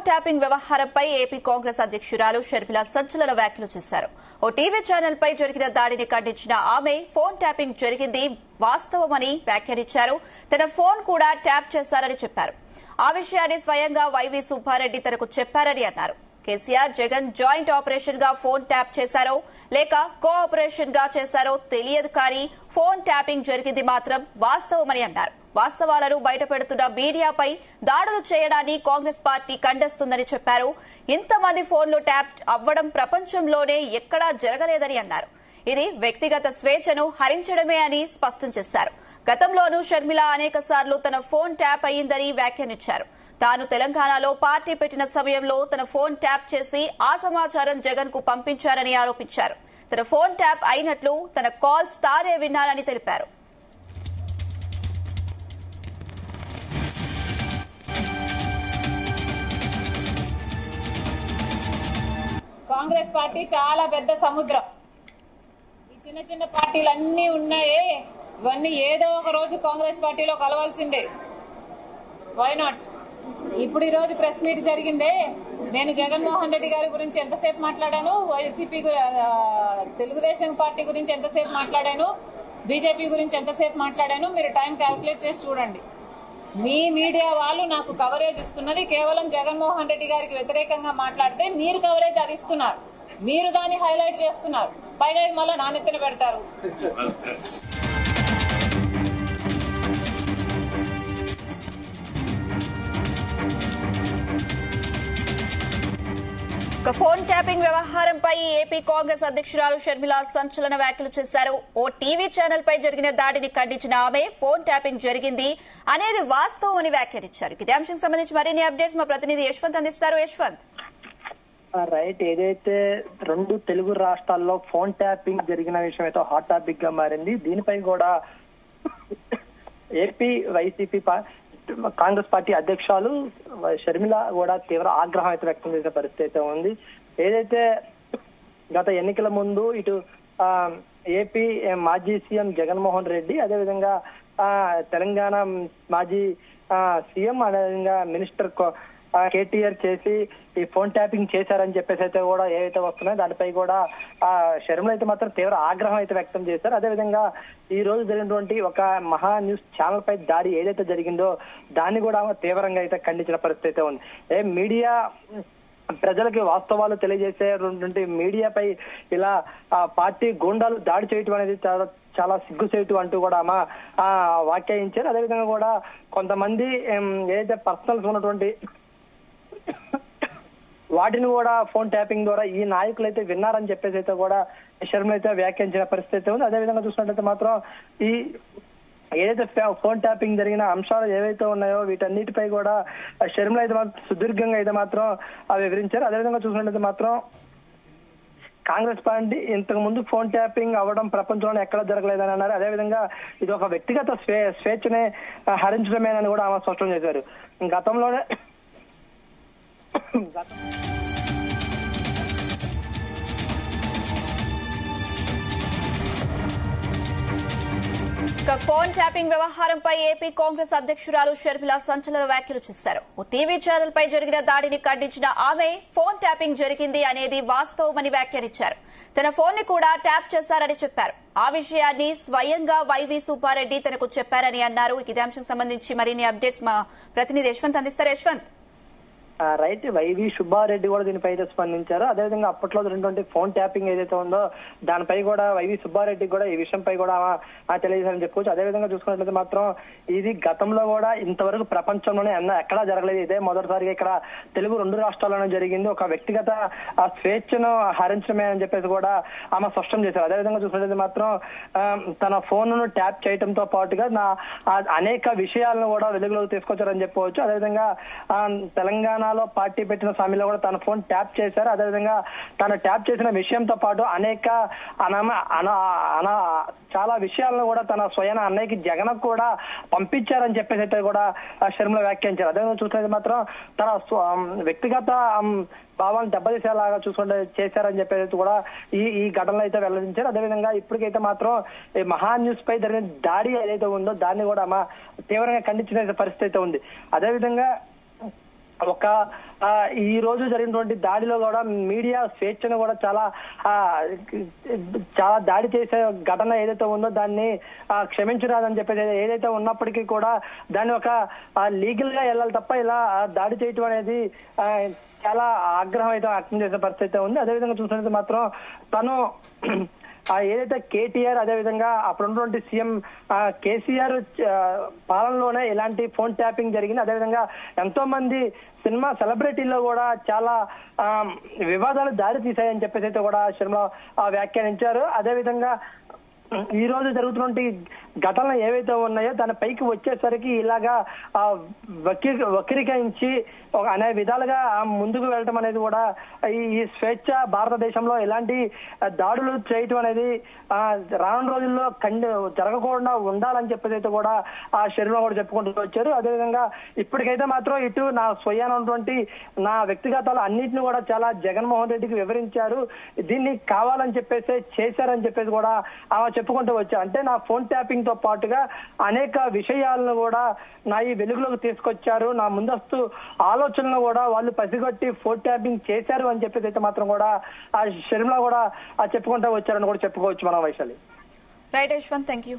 Tapping వ్యవహారంపై AP Congress అధ్యక్షురాలు షర్మిల సంచలన వ్యాఖ్యలు చేశారు. ఓ టీవీ ఛానల్ పై జరిగిన దాడిని ఖండించిన ఆమె ఫోన్ ట్యాపింగ్ జరిగింది వాస్తవమని వ్యాఖ్యానించారు. తన ఫోన్ కూడా ట్యాప్ చేశారని చెప్పారు. ఆ విషయాన్ని స్వయంగా వైవి సుబ్బారెడ్డి తనకు చెప్పారని అన్నారు. కేసీఆర్ జగన్ జాయింట్ ఆపరేషన్ గా ఫోన్ ట్యాప్ చేశారో లేక కోఆపరేషన్ గా చేశారో తెలియదు, కానీ ఫోన్ ట్యాపింగ్ జరిగింది మాత్రం వాస్తవమని అన్నారు. వాస్తవాలను బయటపెడుతున్న మీడియాపై దాడులు చేయడాన్ని కాంగ్రెస్ పార్టీ ఖండిస్తుందని చెప్పారు. ఇంతమంది ఫోన్లు ట్యాప్ అవ్వడం ప్రపంచంలోనే ఎక్కడా జరగలేదని అన్నారు. ఇది వ్యక్తిగత స్వేచ్ఛను హరించడమే అని స్పష్టం చేశారు. గతంలోనూ షర్మిల అనేక సార్లు తన ఫోన్ ట్యాప్ అయ్యిందని వ్యాఖ్యానించారు. తాను తెలంగాణలో పార్టీ పెట్టిన సమయంలో తన ఫోన్ ట్యాప్ చేసి ఆ సమాచారం జగన్ కు పంపించారని ఆరోపించారు. తన ఫోన్ ట్యాప్ అయినట్లు తన కాల్స్ తానే విన్నారని తెలిపారు. కాంగ్రెస్ పార్టీ చాలా పెద్ద సముద్రం. ఈ చిన్న చిన్న పార్టీలన్నీ ఉన్నాయే, ఇవన్నీ ఏదో ఒక రోజు కాంగ్రెస్ పార్టీలో కలవాల్సిందే. Why not? ఇప్పుడు ఈ రోజు ప్రెస్ మీట్ జరిగిందే, నేను జగన్మోహన్ రెడ్డి గారి గురించి ఎంతసేపు మాట్లాడాను, వైసీపీ తెలుగుదేశం పార్టీ గురించి ఎంతసేపు మాట్లాడాను, బీజేపీ గురించి ఎంతసేపు మాట్లాడాను, మీరు టైం క్యాల్కులేట్ చేసి చూడండి. మీ మీడియా వాళ్ళు నాకు కవరేజ్ ఇస్తున్నది కేవలం జగన్మోహన్ రెడ్డి గారికి వ్యతిరేకంగా మాట్లాడితే మీరు కవరేజ్ అది ఇస్తున్నారు, మీరు దాన్ని హైలైట్ చేస్తున్నారు, పైగా ఇది మళ్ళీ నానెత్తిన పెడతారు. ఫోన్ ట్యాపింగ్ వ్యవహారంపై ఏపీ కాంగ్రెస్ అధ్యక్షురాలు షర్మిల సంచలన వ్యాఖ్యలు చేశారు. ఓ టీవీ ఛానల్ పై జరిగిన దాడిని ఖండించిన ఆమె ఫోన్ ట్యాపింగ్ జరిగింది అనేది వాస్తవమని వ్యాఖ్యానించారు. ఇదే అంశం సంబంధించి మరిన్ని అప్డేట్స్ మా ప్రతినిధి యశ్వంత్ అందిస్తారు. యశ్వంత్, రైట్, ఏదైతే రెండు తెలుగు రాష్ట్రాల్లో ఫోన్ ట్యాపింగ్ జరిగిన విషయం అయితే హాట్ టాపిక్ గా మారింది. దీనిపై కూడా ఏపీ వైసీపీ కాంగ్రెస్ పార్టీ అధ్యక్షులు షర్మిల కూడా తీవ్ర ఆగ్రహం అయితే వ్యక్తం చేసే పరిస్థితి అయితే ఉంది. ఏదైతే గత ఎన్నికల ముందు ఇటు ఏపీ మాజీ సీఎం జగన్మోహన్ రెడ్డి, అదేవిధంగా తెలంగాణ మాజీ సీఎం, అదేవిధంగా మినిస్టర్ కేటీఆర్ చేసి ఈ ఫోన్ ట్యాపింగ్ చేశారని చెప్పేసి అయితే కూడా ఏవైతే వస్తున్నాయో దానిపై కూడా షర్మిల అయితే మాత్రం తీవ్ర ఆగ్రహం అయితే వ్యక్తం చేశారు. అదేవిధంగా ఈ రోజు జరిగినటువంటి ఒక మహా న్యూస్ ఛానల్ పై దాడి ఏదైతే జరిగిందో దాన్ని కూడా తీవ్రంగా అయితే ఖండించిన పరిస్థితి అయితే ఉంది. మీడియా ప్రజలకి వాస్తవాలు తెలియజేసేటువంటి మీడియాపై ఇలా పార్టీ గూండాలు దాడి చేయటం అనేది చాలా సిగ్గుసేటు అంటూ కూడా ఆమె వ్యాఖ్యానించారు. అదేవిధంగా కూడా కొంతమంది ఏదైతే పర్సనల్స్ ఉన్నటువంటి వాటిని కూడా ఫోన్ ట్యాపింగ్ ద్వారా ఈ నాయకులు అయితే విన్నారని చెప్పేసి అయితే కూడా షర్మిల అయితే వ్యాఖ్యానించిన పరిస్థితి ఉంది. అదేవిధంగా చూసినట్లయితే మాత్రం ఈ ఏదైతే ఫోన్ ట్యాపింగ్ జరిగిన అంశాలు ఏవైతే ఉన్నాయో వీటన్నిటిపై కూడా షర్మిల అయితే మాత్రం సుదీర్ఘంగా అయితే మాత్రం వివరించారు. అదేవిధంగా చూసినట్లయితే మాత్రం కాంగ్రెస్ పార్టీ ఇంతకు ముందు ఫోన్ ట్యాపింగ్ అవ్వడం ప్రపంచంలో ఎక్కడ జరగలేదని అన్నారు. అదేవిధంగా ఇది ఒక వ్యక్తిగత స్వేచ్ఛనే హరించడమేనని కూడా ఆమె స్పష్టం చేశారు. గతంలోనే ఫోన్ ట్యాపింగ్ వ్యవహారంపై ఏపీ కాంగ్రెస్ అధ్యక్షురాలు షర్మిల సంచలన వ్యాఖ్యలు చేశారు. ఓ టీవీ ఛానల్ పై జరిగిన దాడిని ఖండించిన ఆమె ఫోన్ ట్యాపింగ్ జరిగింది అనేది వాస్తవమని వ్యాఖ్యానించారు. తన ఫోన్ ని కూడా ట్యాప్ చేశారని చెప్పారు. ఆ విషయాన్ని స్వయంగా వైవి సుబ్బారెడ్డి తనకు చెప్పారని అన్నారు. ఇదే అంశం సంబంధించి మరిన్ని అప్డేట్స్ మా ప్రతినిధి యశ్వంత్ అందిస్తారు. యశ్వంత్, రైట్, వైవి సుబ్బారెడ్డి కూడా దీనిపై అయితే స్పందించారు. అదేవిధంగా అప్పట్లో జరిగినటువంటి ఫోన్ ట్యాపింగ్ ఏదైతే ఉందో దానిపై కూడా వైవి సుబ్బారెడ్డి కూడా ఈ విషయంపై కూడా తెలియజేశారని చెప్పుకోవచ్చు. అదేవిధంగా చూసుకున్నట్లయితే మాత్రం ఇది గతంలో కూడా ఇంతవరకు ప్రపంచంలోనే ఎక్కడా జరగలేదు, ఇదే మొదటిసారిగా ఇక్కడ తెలుగు రెండు రాష్ట్రాల్లోనే జరిగింది. ఒక వ్యక్తిగత స్వేచ్ఛను హరించడమే అని చెప్పేసి కూడా ఆమె స్పష్టం చేశారు. అదేవిధంగా చూసినట్లయితే మాత్రం తన ఫోన్ ను ట్యాప్ చేయడంతో పాటుగా అనేక విషయాలను కూడా వెలుగులోకి తీసుకొచ్చారని చెప్పుకోవచ్చు. అదేవిధంగా తెలంగాణ పార్టీ పెట్టిన సమయంలో కూడా తన ఫోన్ ట్యాప్ చేశారు. అదేవిధంగా తను ట్యాప్ చేసిన విషయంతో పాటు అనేక చాలా విషయాలను కూడా తన స్వయం అన్నయ్యకి జగన్ కూడా పంపించారని చెప్పేసి అయితే కూడా షర్మిల వ్యాఖ్యానించారు. అదేవిధంగా చూసినట్టు మాత్రం తన వ్యక్తిగత భావాన్ని దెబ్బతీసేలాగా చూసుకుంటే చేశారని చెప్పేసి కూడా ఈ ఘటనలో అయితే వెల్లడించారు. అదేవిధంగా ఇప్పటికైతే మాత్రం ఈ మహా న్యూస్ పై జరిగిన దాడి ఏదైతే ఉందో దాన్ని కూడా తీవ్రంగా ఖండించిన పరిస్థితి అయితే ఉంది. అదేవిధంగా ఒక ఈ రోజు జరిగినటువంటి దాడిలో కూడా మీడియా స్వేచ్ఛను కూడా చాలా దాడి చేసే ఘటన ఏదైతే ఉందో దాన్ని క్షమించరాదని చెప్పేసి ఏదైతే ఉన్నప్పటికీ కూడా దాన్ని ఒక లీగల్ గా వెళ్ళాలి తప్ప ఇలా దాడి చేయటం అనేది చాలా ఆగ్రహం అయితే వ్యక్తం చేసే పరిస్థితి ఉంది. అదేవిధంగా చూసినట్టు మాత్రం తను ఏదైతే కేటీఆర్ అదేవిధంగా అప్పుడున్నటువంటి సీఎం కేసీఆర్ పాలనలోనే ఇలాంటి ఫోన్ ట్యాపింగ్ జరిగింది. అదేవిధంగా ఎంతో మంది సినిమా సెలబ్రిటీల్లో కూడా చాలా వివాదాలు దారి తీశాయని చెప్పేసి అయితే కూడా శర్మ వ్యాఖ్యానించారు. అదేవిధంగా ఈ రోజు జరుగుతున్నటువంటి ఘటనలు ఏవైతే ఉన్నాయో దాని పైకి వచ్చేసరికి ఇలాగా వక్రీకరించి అనే విధాలుగా ముందుకు వెళ్ళటం అనేది కూడా ఈ స్వేచ్ఛ భారతదేశంలో ఇలాంటి దాడులు చేయటం అనేది రానున్న రోజుల్లో జరగకుండా ఉండాలని చెప్పేసి అయితే కూడా ఆ శర్మ కూడా చెప్పుకుంటూ వచ్చారు. అదేవిధంగా ఇప్పటికైతే మాత్రం ఇటు నా స్వయాన ఉన్నటువంటి నా వ్యక్తిగతాలు అన్నింటినీ కూడా చాలా జగన్మోహన్ రెడ్డికి వివరించారు. దీన్ని కావాలని చెప్పేసి చేశారని చెప్పేసి కూడా ఆమె చెప్పుకుంటూ వచ్చారు. అంటే నా ఫోన్ ట్యాపింగ్ తో పాటుగా అనేక విషయాలను కూడా నా ఈ వెలుగులోకి తీసుకొచ్చారు, నా ముందస్తు ఆలోచనలు కూడా వాళ్ళు పసిగట్టి ఫోన్ ట్యాపింగ్ చేశారు అని చెప్పేసి అయితే మాత్రం కూడా ఆ షర్మిల కూడా చెప్పుకుంటూ వచ్చారని కూడా చెప్పుకోవచ్చు మనం Vaishali. Right Yashwant, thank you.